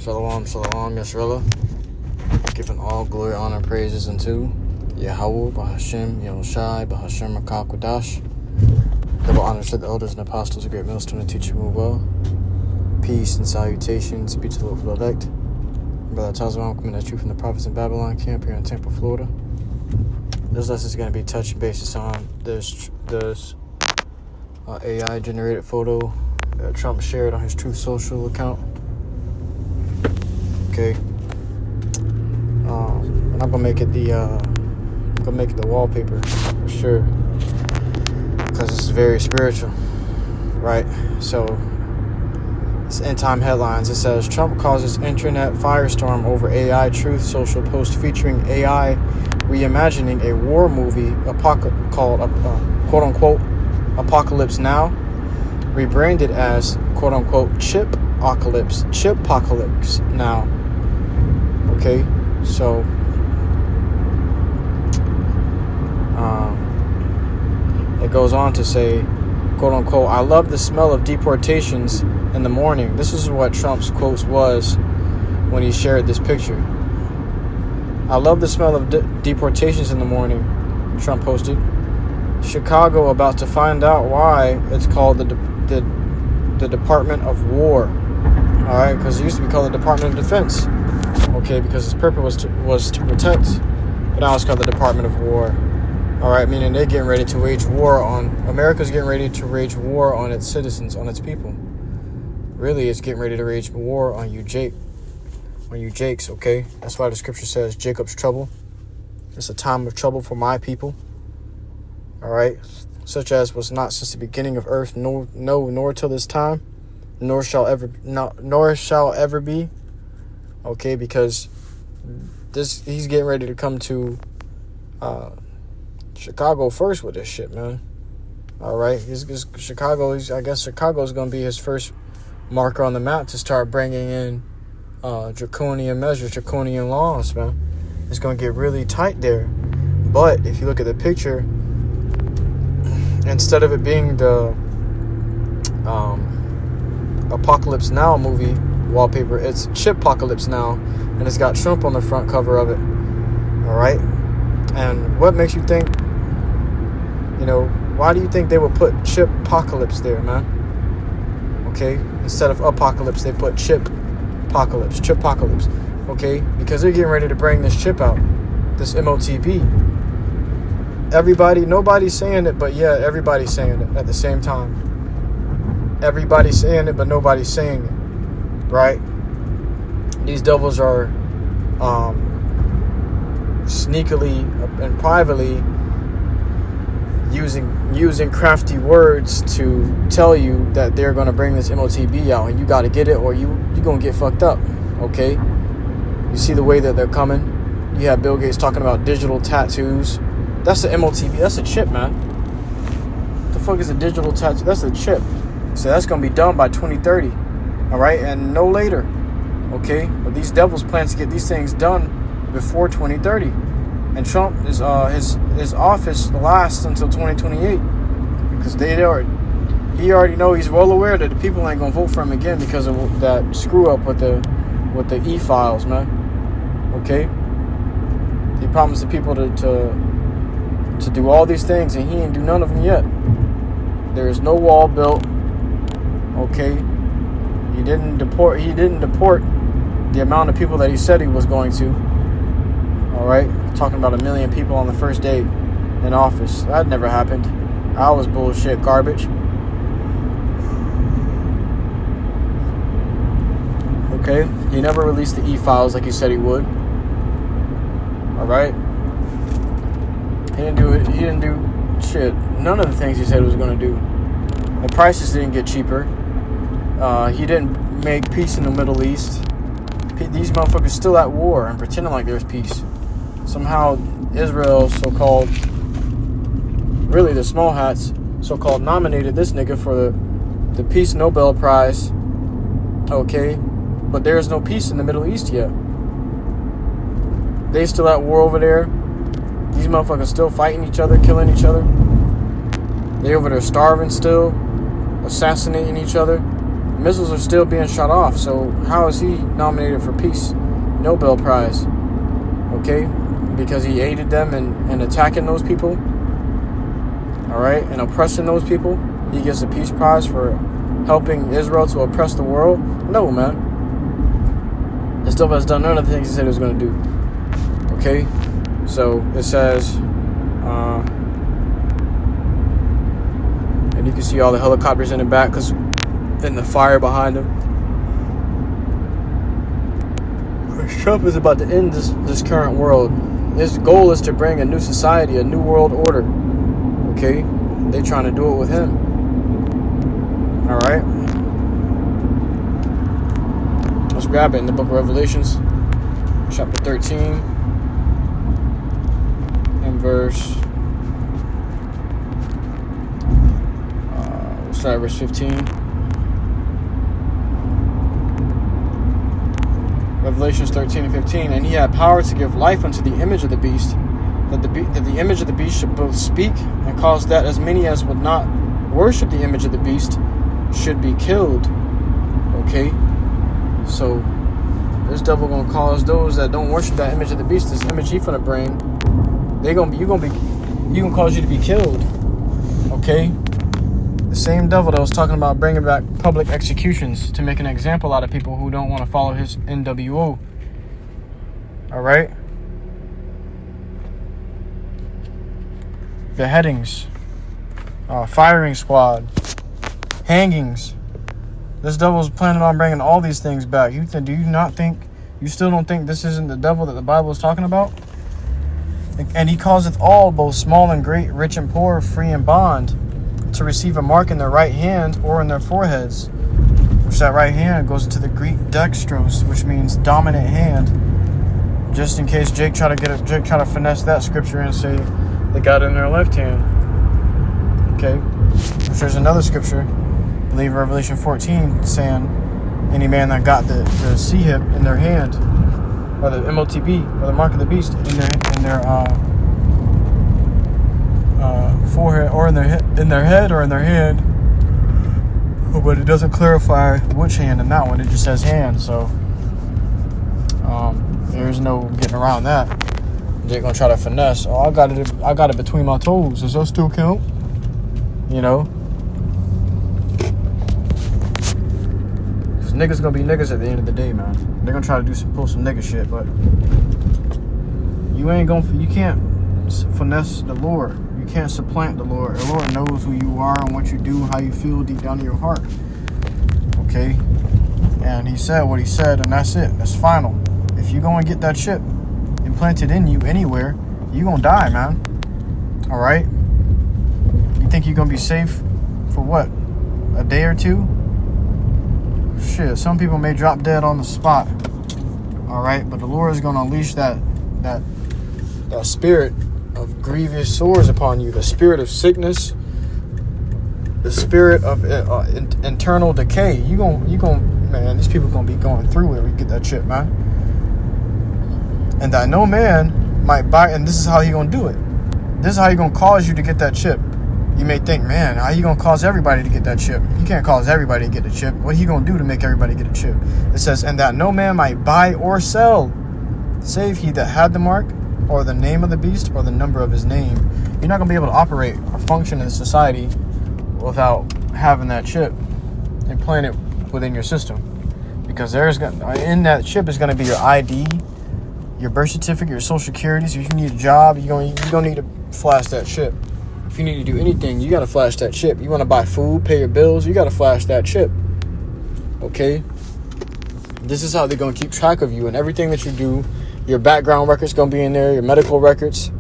Shalom, shalom, Yashrullah. Giving all glory, honor, and praises unto YAHAWAH, BAHASHAM, YAHWASHI, BAHASHAM, RICANS. Double honor to the elders and apostles, a great millstone and teacher move well. Peace and salutations be to the Lord elect. Brother Tazwan, coming at you from the prophets in Babylon camp here in Tampa, Florida. This lesson is going to be touching basis on this AI generated photo that Trump shared on his Truth Social account. Okay. And I'm gonna make it the wallpaper for sure, because this is very spiritual, right? So it's end time headlines. It says Trump causes internet firestorm over AI Truth Social post featuring AI reimagining a war movie called quote unquote Apocalypse Now, rebranded as quote unquote Chipocalypse Now. Okay, so it goes on to say, quote unquote, I love the smell of deportations in the morning. This is what Trump's quotes was when he shared this picture. I love the smell of deportations in the morning, Trump posted. Chicago about to find out why it's called the Department of War. All right, because it used to be called the Department of Defense. Okay, because its purpose was to protect, but now it's called the Department of War. All right, meaning they're getting ready to wage war on America's getting ready to wage war on its citizens, on its people. Really, it's getting ready to wage war on you, Jakes. Okay, that's why the scripture says Jacob's trouble. It's a time of trouble for my people. All right, such as was not since the beginning of earth, nor till this time, nor shall ever be. Okay, because he's getting ready to come to Chicago first with this shit, man. All right, I guess Chicago's going to be his first marker on the map to start bringing in draconian measures, draconian laws, man. It's going to get really tight there. But if you look at the picture, instead of it being the Apocalypse Now movie wallpaper, it's Chipocalypse Now, and it's got Trump on the front cover of it. All right, and what makes you think, why do you think they would put Chipocalypse there, man? Okay, instead of apocalypse, they put Chipocalypse. Okay, because they're getting ready to bring this chip out, this MOTB. Nobody's saying it, but yeah, everybody's saying it at the same time. Everybody's saying it, but nobody's saying it. Right? These devils are sneakily and privately using crafty words to tell you that they're going to bring this MOTB out, and you got to get it or you're going to get fucked up. Okay? You see the way that they're coming. You have Bill Gates talking about digital tattoos. That's the MOTB. That's a chip, man. What the fuck is a digital tattoo? That's a chip. So that's going to be done by 2030. All right, and no later. Okay, but these devils plan to get these things done before 2030, and Trump is his office lasts until 2028 because he already know, he's well aware that the people ain't gonna vote for him again because of that screw up with the e-files, man. Okay, he promised the people to do all these things, and he ain't do none of them yet. There is no wall built. Okay. He didn't deport the amount of people that he said he was going to. All right, talking about 1 million people on the first day in office. That never happened. That was bullshit, garbage. Okay, he never released the e-files like he said he would. All right, he didn't do it. He didn't do shit. None of the things he said he was going to do. The prices didn't get cheaper. He didn't make peace in the Middle East. These motherfuckers still at war and pretending like there's peace. Somehow Israel, so-called, really the small hats, so-called nominated this nigga for the Peace Nobel Prize. Okay, but there's no peace in the Middle East yet. They still at war over there. These motherfuckers still fighting each other, killing each other. They over there starving still, assassinating each other. Missiles are still being shot off. So how is he nominated for peace? Nobel Prize. Okay? Because he aided them in attacking those people. Alright? And oppressing those people. He gets a peace prize for helping Israel to oppress the world. No, man. This stuff has done none of the things he said he was going to do. Okay? So it says, and you can see all the helicopters in the back because in the fire behind him. Trump is about to end this current world. His goal is to bring a new society, a new world order. Okay? They're trying to do it with him. Alright? Let's grab it in the book of Revelations, chapter 13, and verse, we'll start at verse 15. Revelations 13 and 15. And he had power to give life unto the image of the beast, that the image of the beast should both speak, and cause that as many as would not worship the image of the beast should be killed. Okay? So this devil gonna cause those that don't worship that image of the beast, this image he finna bring, you gonna cause you to be killed. Okay? The same devil that was talking about bringing back public executions to make an example out of people who don't want to follow his NWO. Alright? Beheadings, firing squad, hangings. This devil's planning on bringing all these things back. You still don't think this isn't the devil that the Bible is talking about? And he causeth all, both small and great, rich and poor, free and bond, to receive a mark in their right hand or in their foreheads. Which that right hand goes into the Greek dextros, which means dominant hand. Just in case Jake try to finesse that scripture and say they got it in their left hand. Okay. Which there's another scripture, I believe Revelation 14, saying any man that got the C-hip in their hand, or the MOTB, or the mark of the beast in their forehead, or in their head, or in their hand. But it doesn't clarify which hand in that one. It just says hand. So there's no getting around that. They're gonna try to finesse. Oh, I got it between my toes. Does that still count? You know. Cause niggas gonna be niggas at the end of the day, man. They're gonna try to pull some nigga shit, but you can't finesse the Lord. You can't supplant the Lord. The Lord knows who you are and what you do, how you feel deep down in your heart. Okay? And he said what he said, and that's it. That's final. If you go and get that chip implanted in you anywhere, you gonna die, man. Alright? You think you're gonna be safe for what? A day or two? Shit, some people may drop dead on the spot. Alright? But the Lord is gonna unleash that spirit of grievous sores upon you, the spirit of sickness, the spirit of internal decay. You gon' man, these people gonna be going through it when you get that chip, man. And that no man might buy, and this is how he gonna do it. This is how he gonna cause you to get that chip. You may think, man, how you gonna cause everybody to get that chip? You can't cause everybody to get the chip. What he gonna do to make everybody get a chip? It says, and that no man might buy or sell, save he that had the mark, or the name of the beast, or the number of his name. You're not gonna be able to operate or function in society without having that chip implanted within your system, because in that chip is gonna be your ID, your birth certificate, your social security. So if you need a job, you're gonna need to flash that chip. If you need to do anything, you gotta flash that chip. You wanna buy food, pay your bills, you gotta flash that chip. Okay? This is how they're gonna keep track of you and everything that you do. Your background records gonna be in there, your medical records.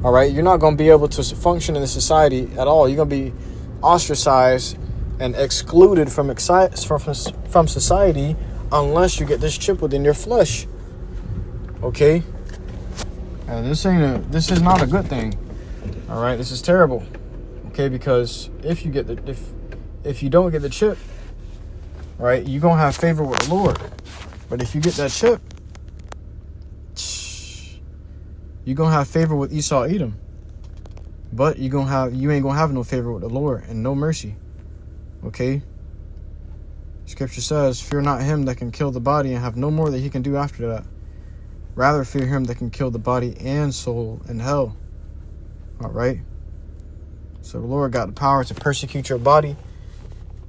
All right, you're not gonna be able to function in the society at all. You're gonna be ostracized and excluded from society unless you get this chip within your flesh. Okay, and this is not a good thing. All right, this is terrible. Okay, because if you don't get the chip, right, you're gonna have favor with the Lord. But if you get that chip, you're gonna have favor with Esau, Edom. But you ain't gonna have no favor with the Lord and no mercy. Okay? Just Scripture says, fear not him that can kill the body and have no more that he can do after that. Rather fear him that can kill the body and soul in hell. All right. So the Lord got the power to persecute your body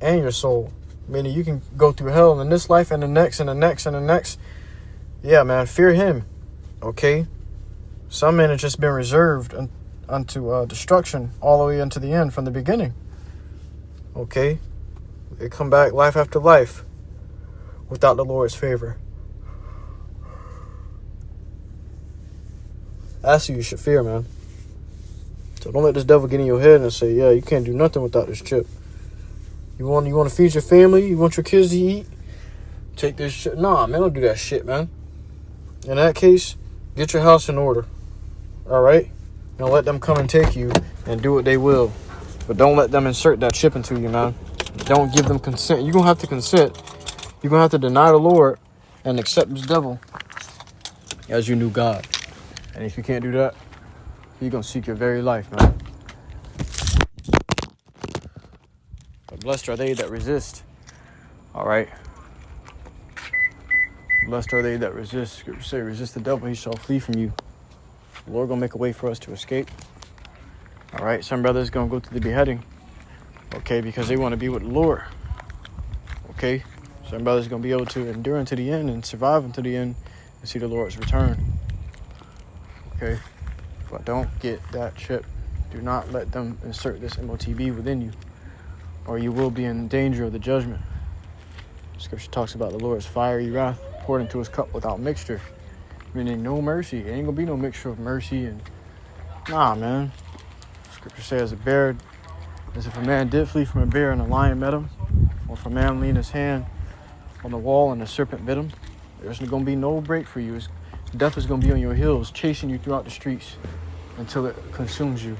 and your soul. Meaning you can go through hell in this life and the next and the next and the next. Yeah, man, fear him. Okay. Some men have just been reserved unto destruction all the way into the end from the beginning. Okay. They come back life after life without the Lord's favor. That's who you should fear, man. So don't let this devil get in your head and say, yeah, you can't do nothing without this chip. You want to feed your family? You want your kids to eat? Take this shit. Nah, man, don't do that shit, man. In that case, get your house in order. All right? Don't let them come and take you and do what they will. But don't let them insert that chip into you, man. Don't give them consent. You're going to have to consent. You're going to have to deny the Lord and accept this devil as your new God. And if you can't do that, you're going to seek your very life, man. But blessed are they that resist. All right. Blessed are they that resist. Scripture say, resist the devil, he shall flee from you. The Lord going to make a way for us to escape. All right. Some brothers going to go to the beheading. Okay, because they want to be with the Lord. Okay. Some brothers going to be able to endure unto the end and survive unto the end and see the Lord's return. Okay. But don't get that chip. Do not let them insert this MOTB within you, or you will be in danger of the judgment. Scripture talks about the Lord's fiery wrath poured into his cup without mixture, meaning no mercy. It ain't gonna be no mixture of mercy and nah, man. Scripture says as if a man did flee from a bear and a lion met him, or if a man leaned his hand on the wall and a serpent bit him, there's gonna be no break for you. Death is gonna be on your heels, chasing you throughout the streets until it consumes you.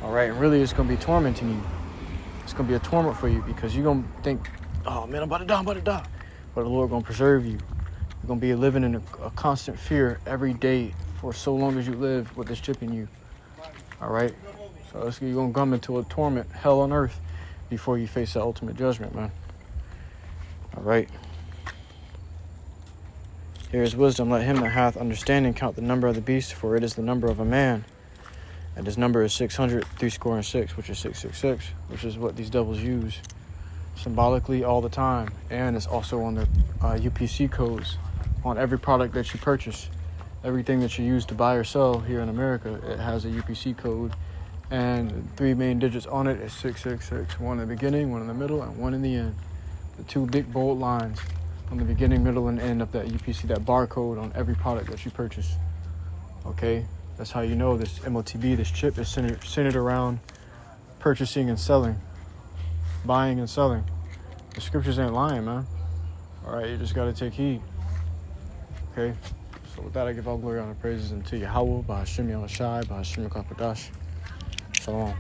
All right, and really it's going to be tormenting you. It's going to be a torment for you because you're going to think, oh man, I'm about to die. But the Lord going to preserve you. You're going to be living in a constant fear every day for so long as you live with this chip in you. All right, so you're going to come into a torment, hell on earth, before you face the ultimate judgment, man. All right. Here is wisdom. Let him that hath understanding count the number of the beast, for it is the number of a man. And his number is 600, 666, which is 666, which is what these devils use symbolically all the time. And it's also on the UPC codes on every product that you purchase. Everything that you use to buy or sell here in America, it has a UPC code. And 3 main digits on it is 666. One in the beginning, one in the middle, and one in the end. The 2 big bold lines on the beginning, middle, and end of that UPC, that barcode on every product that you purchase. Okay, that's how you know this MOTB, this chip is centered around purchasing and selling, buying and selling. The scriptures ain't lying, man. All right, you just got to take heed. Okay, so with that, I give all glory, honor, praises unto Yahawah, BAHASHAM, YAHAWASHI, BAHASHAM, YAHAWADAH. Shalom.